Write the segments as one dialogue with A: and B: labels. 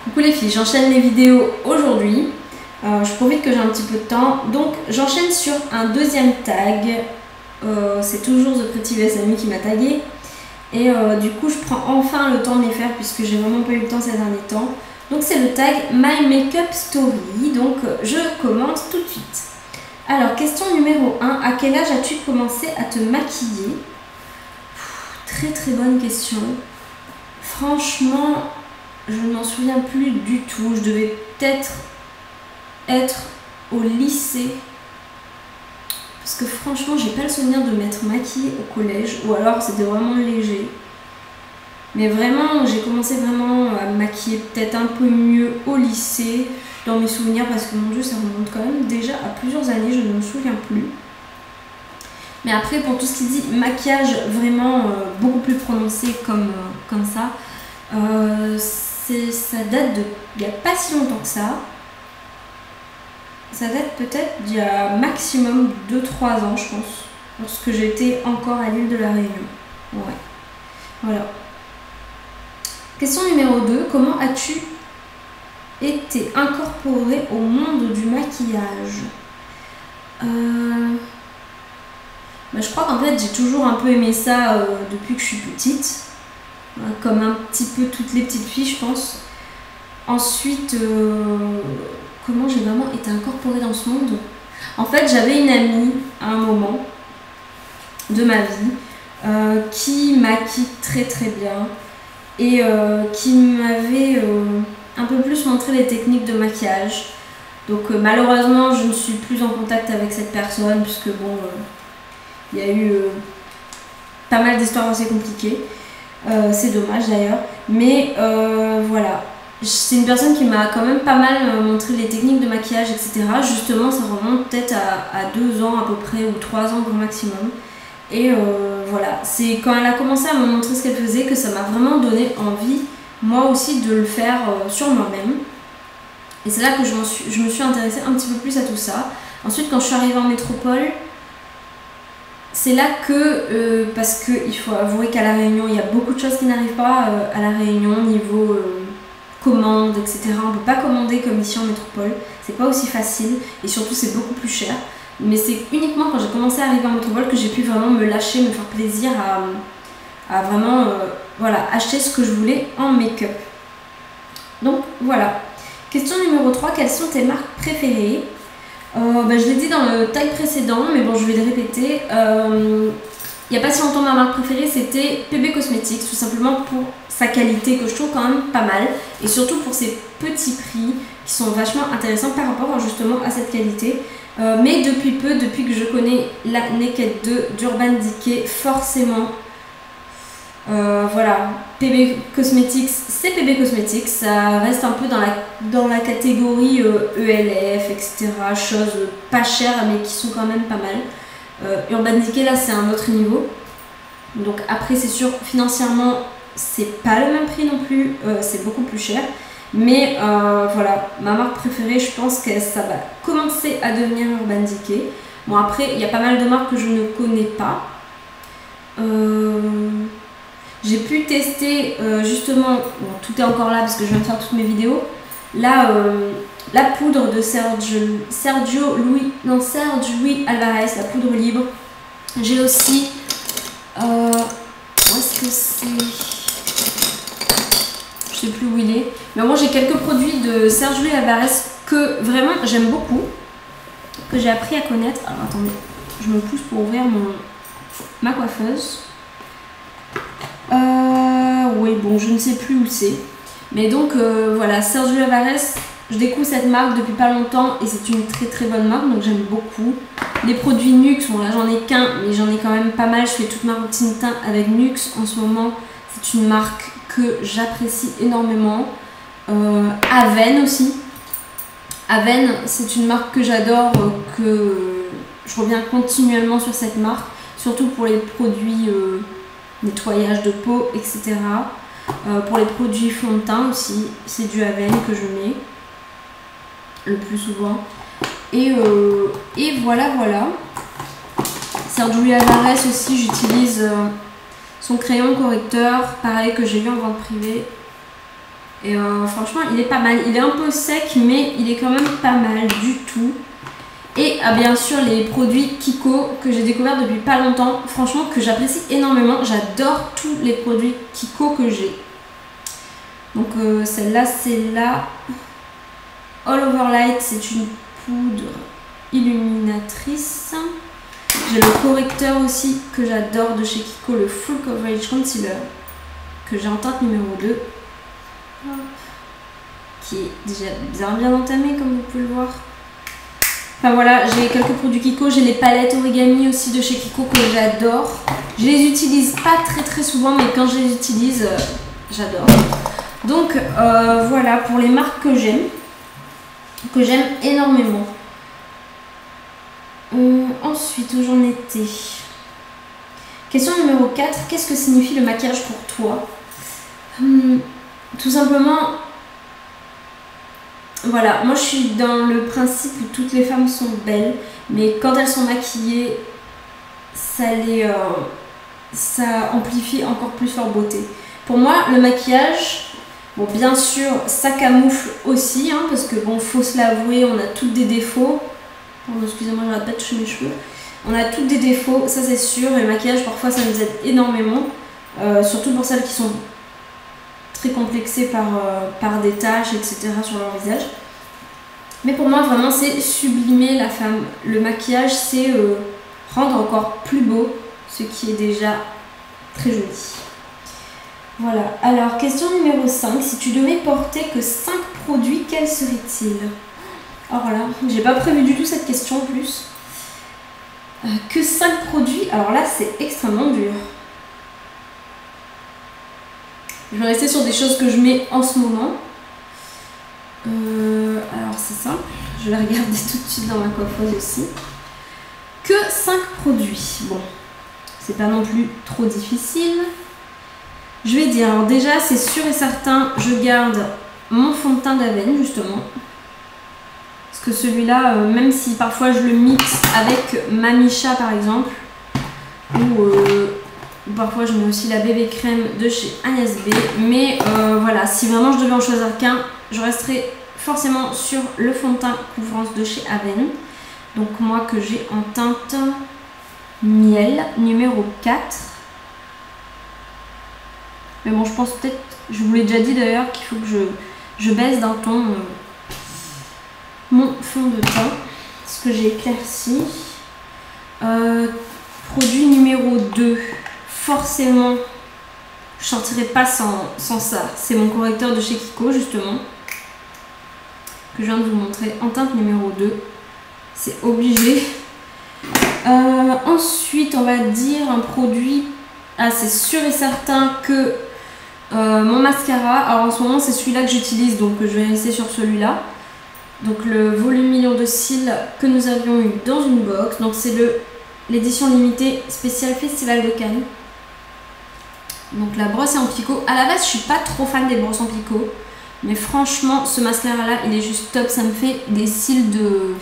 A: Coucou les filles, j'enchaîne les vidéos aujourd'hui. Je profite que j'ai un petit peu de temps. Donc j'enchaîne sur un deuxième tag. C'est toujours The Pretty VSMI qui m'a tagué. Et du coup je prends enfin le temps de les faire puisque j'ai vraiment pas eu le temps ces derniers temps. Donc c'est le tag My Makeup Story. Donc je commence tout de suite. Alors question numéro 1. À quel âge as-tu commencé à te maquiller? Très bonne question. Franchement, je ne m'en souviens plus du tout. Je devais peut-être être au lycée. Parce que franchement, j'ai pas le souvenir de m'être maquillée au collège. Ou alors c'était vraiment léger. Mais vraiment, j'ai commencé vraiment à me maquiller peut-être un peu mieux au lycée. Dans mes souvenirs, parce que mon Dieu, ça remonte quand même déjà à plusieurs années. Je ne me souviens plus. Mais après, pour tout ce qui dit maquillage vraiment beaucoup plus prononcé comme ça, ça date de il n'y a pas si longtemps que ça. Ça date peut-être d'il y a maximum 2-3 ans, je pense, lorsque j'étais encore à l'île de la Réunion. Ouais. Voilà. Question numéro 2. Comment as-tu été incorporée au monde du maquillage? Je crois qu'en fait j'ai toujours un peu aimé ça depuis que je suis petite, comme un petit peu toutes les petites filles je pense. Ensuite, comment j'ai vraiment été incorporée dans ce monde? En fait j'avais une amie à un moment de ma vie qui maquille très bien et qui m'avait un peu plus montré les techniques de maquillage. Donc malheureusement je ne suis plus en contact avec cette personne puisque bon... il y a eu pas mal d'histoires assez compliquées. C'est dommage d'ailleurs. Mais voilà. C'est une personne qui m'a quand même pas mal montré les techniques de maquillage, etc. Justement, ça remonte peut-être à 2 ans à peu près, ou 3 ans grand maximum. Et voilà. C'est quand elle a commencé à me montrer ce qu'elle faisait que ça m'a vraiment donné envie, moi aussi, de le faire sur moi-même. Et c'est là que je me suis intéressée un petit peu plus à tout ça. Ensuite, quand je suis arrivée en métropole, c'est là que, parce qu'il faut avouer qu'à La Réunion, il y a beaucoup de choses qui n'arrivent pas à La Réunion, niveau commande, etc. On ne peut pas commander comme ici en métropole, c'est pas aussi facile et surtout c'est beaucoup plus cher. Mais c'est uniquement quand j'ai commencé à arriver en métropole que j'ai pu vraiment me lâcher, me faire plaisir à vraiment voilà, acheter ce que je voulais en make-up. Donc voilà. Question numéro 3, quelles sont tes marques préférées? Je l'ai dit dans le tag précédent, mais bon, je vais le répéter. Il n'y a pas si longtemps, ma marque préférée, c'était PB Cosmetics, tout simplement pour sa qualité, que je trouve quand même pas mal, et surtout pour ses petits prix, qui sont vachement intéressants par rapport justement à cette qualité. Mais depuis peu, depuis que je connais la Naked 2 d'Urban Decay, forcément... voilà, PB Cosmetics, c'est PB Cosmetics, ça reste un peu dans la catégorie ELF, etc. Choses pas chères mais qui sont quand même pas mal. Urban Decay, là c'est un autre niveau. Donc après c'est sûr, financièrement c'est pas le même prix non plus, c'est beaucoup plus cher. Mais voilà, ma marque préférée, je pense que ça va commencer à devenir Urban Decay. Bon après, il y a pas mal de marques que je ne connais pas. J'ai pu tester justement, bon, tout est encore là parce que je viens de faire toutes mes vidéos, là, la poudre de Sergio Louis Alvarez, la poudre libre. J'ai aussi, où est-ce que c'est? Je sais plus où il est. Mais moi j'ai quelques produits de Sergio Louis Alvarez que vraiment j'aime beaucoup, que j'ai appris à connaître. Alors attendez, je me pousse pour ouvrir ma coiffeuse. Oui, bon, je ne sais plus où c'est. Mais donc, voilà, Sergio Alvarez, je découvre cette marque depuis pas longtemps et c'est une très bonne marque, donc j'aime beaucoup. Les produits NYX, bon là j'en ai qu'un, mais j'en ai quand même pas mal. Je fais toute ma routine teint avec NYX en ce moment. C'est une marque que j'apprécie énormément. Avène aussi. Avène, c'est une marque que j'adore, que je reviens continuellement sur cette marque, surtout pour les produits... nettoyage de peau, etc. Pour les produits fond de teint aussi, c'est du Avène que je mets le plus souvent. Et voilà. Sergio Alvarez aussi, j'utilise son crayon correcteur, pareil que j'ai vu en vente privée. Et franchement, il est pas mal. Il est un peu sec, mais il est quand même pas mal du tout. Et bien sûr, les produits Kiko que j'ai découvert depuis pas longtemps. Franchement, que j'apprécie énormément. J'adore tous les produits Kiko que j'ai. Donc celle-là, c'est la All Over Light. C'est une poudre illuminatrice. J'ai le correcteur aussi que j'adore de chez Kiko, le Full Coverage Concealer, que j'ai en teinte numéro 2. Qui est déjà bien entamé, comme vous pouvez le voir. Enfin voilà, j'ai quelques produits Kiko. J'ai les palettes origami aussi de chez Kiko que j'adore. Je les utilise pas très souvent, mais quand je les utilise, j'adore. Donc voilà pour les marques que j'aime énormément. Ensuite, où j'en étais? Question numéro 4. Qu'est-ce que signifie le maquillage pour toi? Tout simplement, voilà, moi je suis dans le principe où toutes les femmes sont belles, mais quand elles sont maquillées, ça amplifie encore plus leur beauté. Pour moi, le maquillage, bon, bien sûr, ça camoufle aussi, hein, parce que bon, faut se l'avouer, on a toutes des défauts. Pardon, excusez-moi, j'arrête pas de toucher mes cheveux. On a toutes des défauts, ça c'est sûr, et le maquillage parfois ça nous aide énormément, surtout pour celles qui sont très complexées par des taches, etc. sur leur visage. Mais pour moi, vraiment, c'est sublimer la femme. Le maquillage, c'est rendre encore plus beau ce qui est déjà très joli. Voilà, alors question numéro 5. Si tu devais porter que 5 produits, quels seraient-ils? Alors là, j'ai pas prévu du tout cette question en plus. Que 5 produits, alors là, c'est extrêmement dur. Je vais rester sur des choses que je mets en ce moment. Alors c'est simple, je vais regarder tout de suite dans ma coiffeuse aussi. Que 5 produits. Bon, c'est pas non plus trop difficile. Je vais dire, alors déjà c'est sûr et certain, je garde mon fond de teint d'Avène justement. Parce que celui-là, même si parfois je le mixe avec Mamicha par exemple, ou parfois je mets aussi la bébé crème de chez Agnès B. Mais voilà, si vraiment je devais en choisir qu'un, je resterais forcément sur le fond de teint couvrance de chez Avène. Donc moi que j'ai en teinte miel numéro 4. Mais bon, je pense peut-être, je vous l'ai déjà dit d'ailleurs, qu'il faut que je baisse d'un ton mon fond de teint. Ce que j'ai éclairci. Produit numéro 2. Forcément, je ne sortirai pas sans ça. C'est mon correcteur de chez Kiko justement. Que je viens de vous montrer en teinte numéro 2. C'est obligé. Ensuite, on va dire un produit. Ah, c'est sûr et certain que mon mascara. Alors en ce moment, c'est celui-là que j'utilise, donc je vais rester sur celui-là. Donc le volume million de cils que nous avions eu dans une box. Donc c'est l'édition limitée spéciale Festival de Cannes. Donc la brosse est en picot. À la base, je suis pas trop fan des brosses en picot. Mais franchement, ce mascara-là, il est juste top. Ça me fait des cils de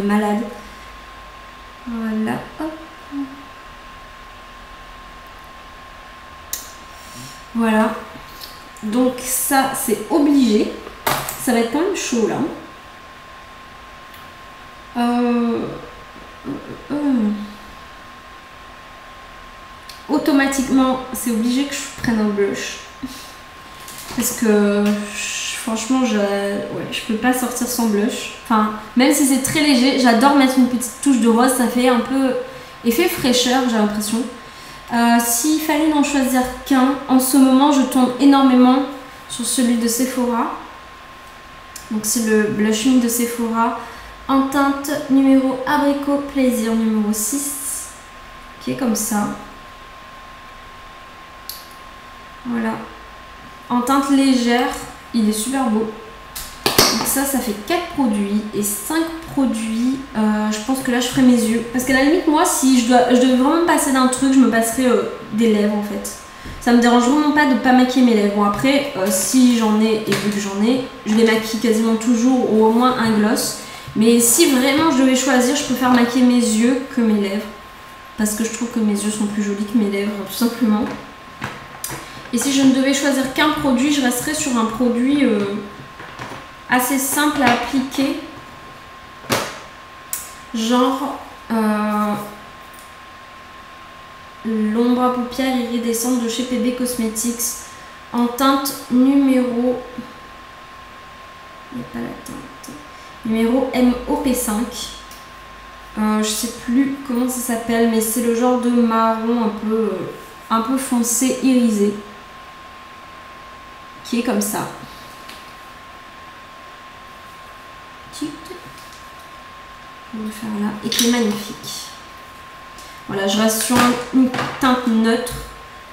A: malade. Voilà, hop. Voilà. Donc ça, c'est obligé. Ça va être quand même chaud, là. Automatiquement, c'est obligé que je prenne un blush. Parce que franchement, je peux pas sortir sans blush. Enfin, même si c'est très léger, j'adore mettre une petite touche de rose. Ça fait un peu effet fraîcheur, j'ai l'impression. S'il fallait n'en choisir qu'un, en ce moment, je tombe énormément sur celui de Sephora. Donc c'est le blushing de Sephora en teinte numéro Abricot Plaisir numéro 6, qui est comme ça. Voilà. En teinte légère, il est super beau. Donc ça fait 4 produits et 5 produits. Je pense que là, je ferai mes yeux. Parce qu'à la limite, moi, si je devais vraiment me passer d'un truc, je me passerais des lèvres en fait. Ça me dérange vraiment pas de pas maquiller mes lèvres. Bon, après, si j'en ai, et vu que j'en ai, je les maquille quasiment toujours ou au moins un gloss. Mais si vraiment je devais choisir, je préfère maquiller mes yeux que mes lèvres. Parce que je trouve que mes yeux sont plus jolis que mes lèvres, tout simplement. Et si je ne devais choisir qu'un produit, je resterais sur un produit assez simple à appliquer. Genre l'ombre à paupières iridescente de chez PB Cosmetics en teinte numéro... Il n'y a pas la teinte. Numéro MOP5. Je sais plus comment ça s'appelle, mais c'est le genre de marron un peu foncé, irisé. Qui est comme ça. On va le faire là. Et qui est magnifique. Voilà, je reste sur une teinte neutre.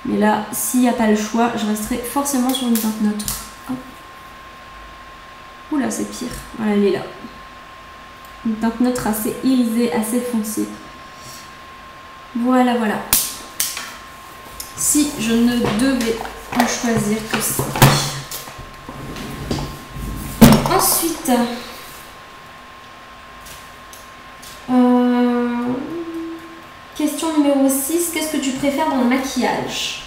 A: Mais là, s'il n'y a pas le choix, je resterai forcément sur une teinte neutre. Hop. Oula, c'est pire. Voilà, elle est là. Une teinte neutre assez irisée, assez foncée. Voilà, voilà. Si je ne devais en choisir que ça. Ensuite, question numéro 6. Qu'est-ce que tu préfères dans le maquillage?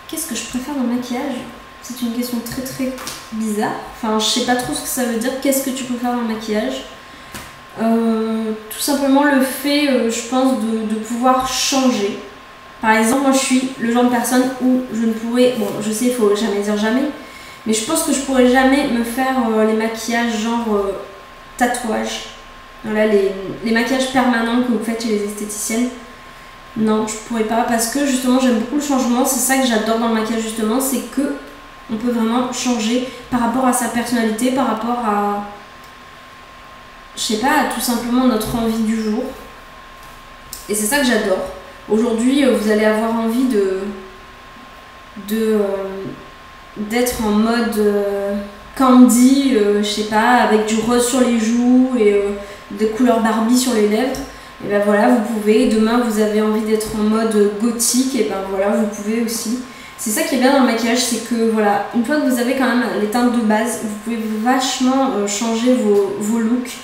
A: Qu'est-ce que je préfère dans le maquillage? C'est une question très très bizarre. Enfin, je sais pas trop ce que ça veut dire. Qu'est-ce que tu préfères dans le maquillage? Tout simplement le fait, je pense, de pouvoir changer. Par exemple, moi je suis le genre de personne où je ne pourrais... Bon, je sais, il faut jamais dire jamais. Mais je pense que je pourrais jamais me faire les maquillages genre tatouage. Voilà, les maquillages permanents que vous faites chez les esthéticiennes. Non, je pourrais pas parce que justement j'aime beaucoup le changement. C'est ça que j'adore dans le maquillage justement, c'est que on peut vraiment changer par rapport à sa personnalité, par rapport à... Je sais pas, à tout simplement notre envie du jour. Et c'est ça que j'adore. Aujourd'hui, vous allez avoir envie d'être en mode candy, je sais pas, avec du rose sur les joues et des couleurs Barbie sur les lèvres. Et ben voilà, vous pouvez. Demain, vous avez envie d'être en mode gothique, et ben voilà, vous pouvez aussi. C'est ça qui est bien dans le maquillage, c'est que voilà, une fois que vous avez quand même les teintes de base, vous pouvez vachement changer vos looks.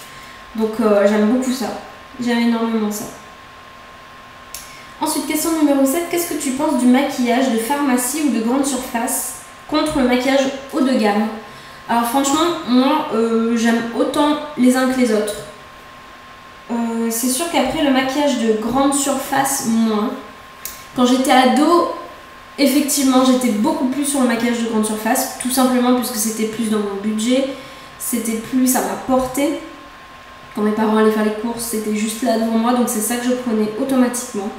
A: Donc j'aime beaucoup ça. J'aime énormément ça. Ensuite, question numéro 7. Qu'est-ce que tu penses du maquillage de pharmacie ou de grande surface contre le maquillage haut de gamme? Alors franchement, moi, j'aime autant les uns que les autres. C'est sûr qu'après, le maquillage de grande surface, moins. Quand j'étais ado, effectivement, j'étais beaucoup plus sur le maquillage de grande surface, tout simplement puisque c'était plus dans mon budget, c'était plus, ça m'a porté. Quand mes parents allaient faire les courses, c'était juste là devant moi, donc c'est ça que je prenais automatiquement.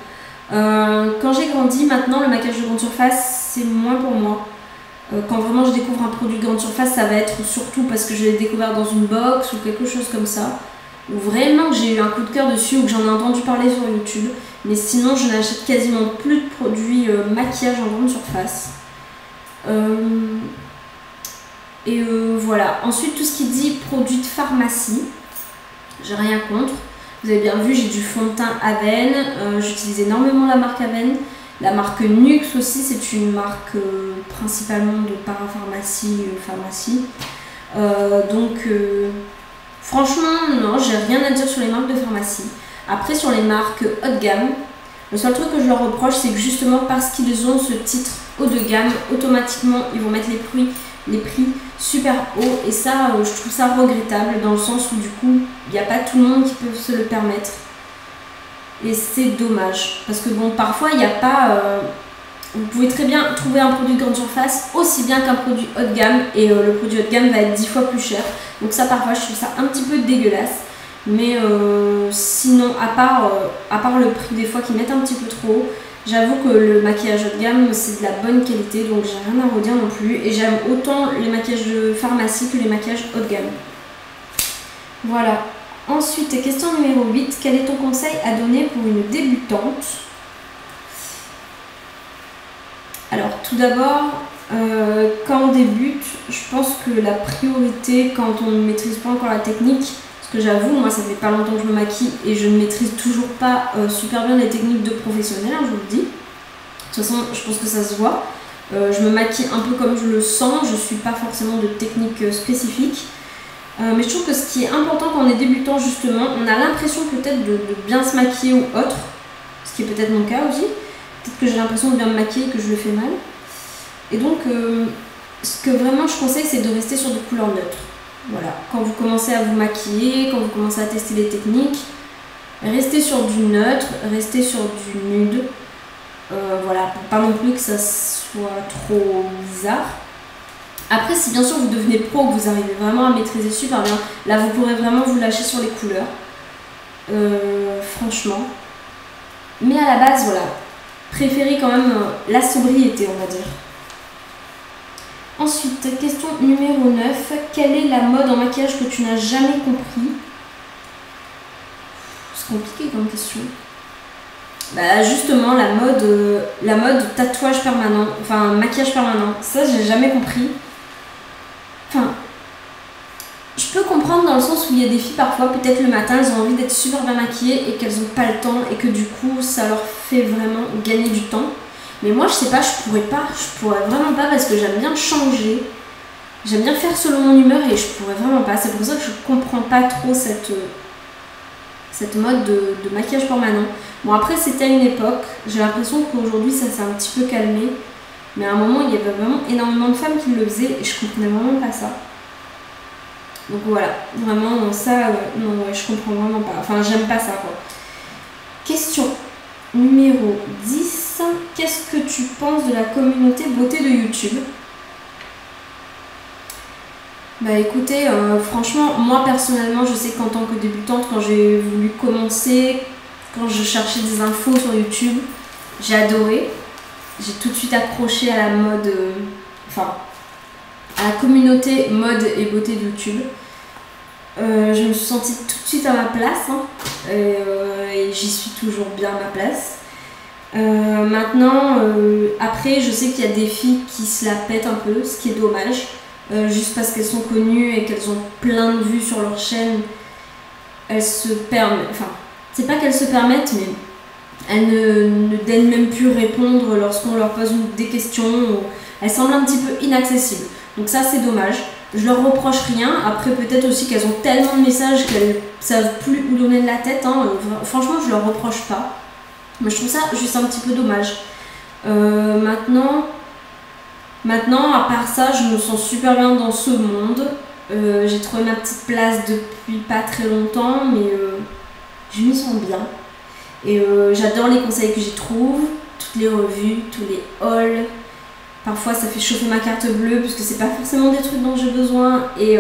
A: Quand j'ai grandi, maintenant le maquillage de grande surface, c'est moins pour moi. Quand vraiment je découvre un produit de grande surface, ça va être surtout parce que je l'ai découvert dans une box ou quelque chose comme ça. Ou vraiment j'ai eu un coup de cœur dessus ou que j'en ai entendu parler sur YouTube. Mais sinon, je n'achète quasiment plus de produits maquillage en grande surface. Voilà. Ensuite, tout ce qui dit produits de pharmacie, j'ai rien contre. Vous avez bien vu, j'ai du fond de teint Aven. J'utilise énormément la marque Aven. La marque Nux aussi, c'est une marque principalement de parapharmacie, pharmacie. Franchement, non, j'ai rien à dire sur les marques de pharmacie. Après, sur les marques haut de gamme, le seul truc que je leur reproche, c'est que justement parce qu'ils ont ce titre haut de gamme, automatiquement, ils vont mettre les prix super haut. Et ça, je trouve ça regrettable dans le sens où du coup, il n'y a pas tout le monde qui peut se le permettre. Et c'est dommage. Parce que bon, parfois, il n'y a pas... vous pouvez très bien trouver un produit de grande surface aussi bien qu'un produit haut de gamme. Et le produit haut de gamme va être 10 fois plus cher. Donc ça, parfois, je trouve ça un petit peu dégueulasse. Mais sinon, à part le prix des fois qu'ils mettent un petit peu trop haut, j'avoue que le maquillage haut de gamme, c'est de la bonne qualité. Donc j'ai rien à redire non plus. Et j'aime autant les maquillages de pharmacie que les maquillages haut de gamme. Voilà. Ensuite, question numéro 8. Quel est ton conseil à donner pour une débutante? Alors, tout d'abord, quand on débute, je pense que la priorité, quand on ne maîtrise pas encore la technique, parce que j'avoue, moi, ça fait pas longtemps que je me maquille et je ne maîtrise toujours pas super bien les techniques de professionnel, hein, je vous le dis. De toute façon, je pense que ça se voit. Je me maquille un peu comme je le sens, je ne suis pas forcément de technique spécifique. Mais je trouve que ce qui est important quand on est débutant, justement, on a l'impression peut-être de bien se maquiller ou autre, ce qui est peut-être mon cas aussi. Peut-être que j'ai l'impression de bien me maquiller et que je le fais mal. Et donc, ce que vraiment je conseille, c'est de rester sur des couleurs neutres. Voilà, quand vous commencez à vous maquiller, quand vous commencez à tester les techniques, restez sur du neutre, restez sur du nude. Voilà, pour pas non plus que ça soit trop bizarre. Après, si bien sûr vous devenez pro, que vous arrivez vraiment à maîtriser super bien, là vous pourrez vraiment vous lâcher sur les couleurs. Franchement. Mais à la base, voilà, préférez quand même la sobriété, on va dire. Ensuite, question numéro 9. Quelle est la mode en maquillage que tu n'as jamais compris? C'est compliqué comme question. Bah justement, la mode tatouage permanent, enfin maquillage permanent, ça j'ai jamais compris. Enfin, je peux comprendre dans le sens où il y a des filles parfois, peut-être le matin, elles ont envie d'être super bien maquillées et qu'elles n'ont pas le temps et que du coup ça leur fait vraiment gagner du temps. Mais moi je sais pas, je pourrais vraiment pas parce que j'aime bien changer, j'aime bien faire selon mon humeur et je pourrais vraiment pas. C'est pour ça que je comprends pas trop cette mode de maquillage permanent. Bon après c'était à une époque, j'ai l'impression qu'aujourd'hui ça s'est un petit peu calmé. Mais à un moment il y avait vraiment énormément de femmes qui le faisaient et je comprenais vraiment pas ça. Donc voilà, vraiment ça, non ouais, je comprends vraiment pas. Enfin j'aime pas ça quoi. Question numéro 10. Qu'est-ce que tu penses de la communauté beauté de YouTube? Bah écoutez, franchement, moi personnellement, je sais qu'en tant que débutante, quand j'ai voulu commencer, quand je cherchais des infos sur YouTube, j'ai adoré. J'ai tout de suite accroché à la mode, enfin, à la communauté mode et beauté de YouTube. Je me suis sentie tout de suite à ma place, hein, et j'y suis toujours bien à ma place. Maintenant, après, je sais qu'il y a des filles qui se la pètent un peu, ce qui est dommage. Juste parce qu'elles sont connues et qu'elles ont plein de vues sur leur chaîne, elles se permettent, enfin, c'est pas qu'elles se permettent, mais elles ne daignent même plus répondre lorsqu'on leur pose des questions, ou elles semblent un petit peu inaccessibles. Donc ça c'est dommage, je leur reproche rien. Après peut-être aussi qu'elles ont tellement de messages qu'elles savent plus où donner de la tête, hein. Franchement je leur reproche pas, mais je trouve ça juste un petit peu dommage. Maintenant, à part ça, je me sens super bien dans ce monde. J'ai trouvé ma petite place depuis pas très longtemps, mais je m'y sens bien. Et j'adore les conseils que j'y trouve, toutes les revues, tous les hauls. Parfois, ça fait chauffer ma carte bleue, parce que c'est pas forcément des trucs dont j'ai besoin. Et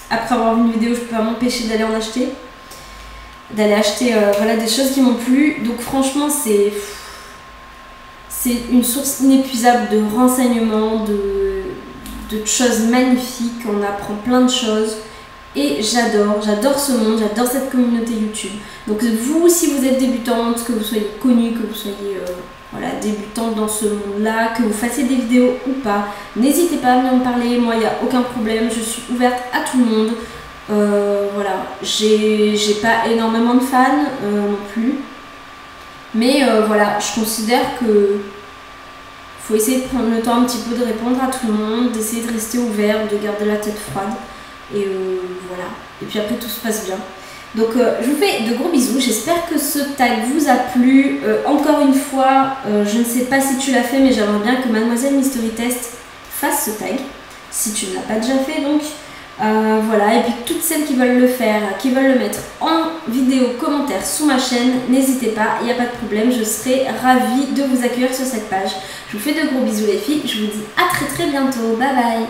A: après avoir vu une vidéo, je peux pas m'empêcher d'aller en acheter. D'aller acheter voilà, des choses qui m'ont plu. Donc franchement, c'est une source inépuisable de renseignements, de choses magnifiques, on apprend plein de choses et j'adore ce monde, j'adore cette communauté YouTube. Donc vous, si vous êtes débutante, que vous soyez connue, que vous soyez voilà, débutante dans ce monde-là, que vous fassiez des vidéos ou pas, n'hésitez pas à venir me parler, moi il n'y a aucun problème, je suis ouverte à tout le monde. Voilà, j'ai pas énormément de fans non plus. Mais voilà, je considère que faut essayer de prendre le temps un petit peu de répondre à tout le monde, d'essayer de rester ouvert, de garder la tête froide. Et voilà. Et puis après, tout se passe bien. Donc je vous fais de gros bisous. J'espère que ce tag vous a plu. Encore une fois, je ne sais pas si tu l'as fait, mais j'aimerais bien que Mademoiselle Mystery Test fasse ce tag. Si tu ne l'as pas déjà fait, donc. Voilà, et puis toutes celles qui veulent le faire, qui veulent le mettre en vidéo, commentaire sous ma chaîne, n'hésitez pas, il n'y a pas de problème, je serai ravie de vous accueillir sur cette page. Je vous fais de gros bisous les filles, je vous dis à très bientôt, bye bye.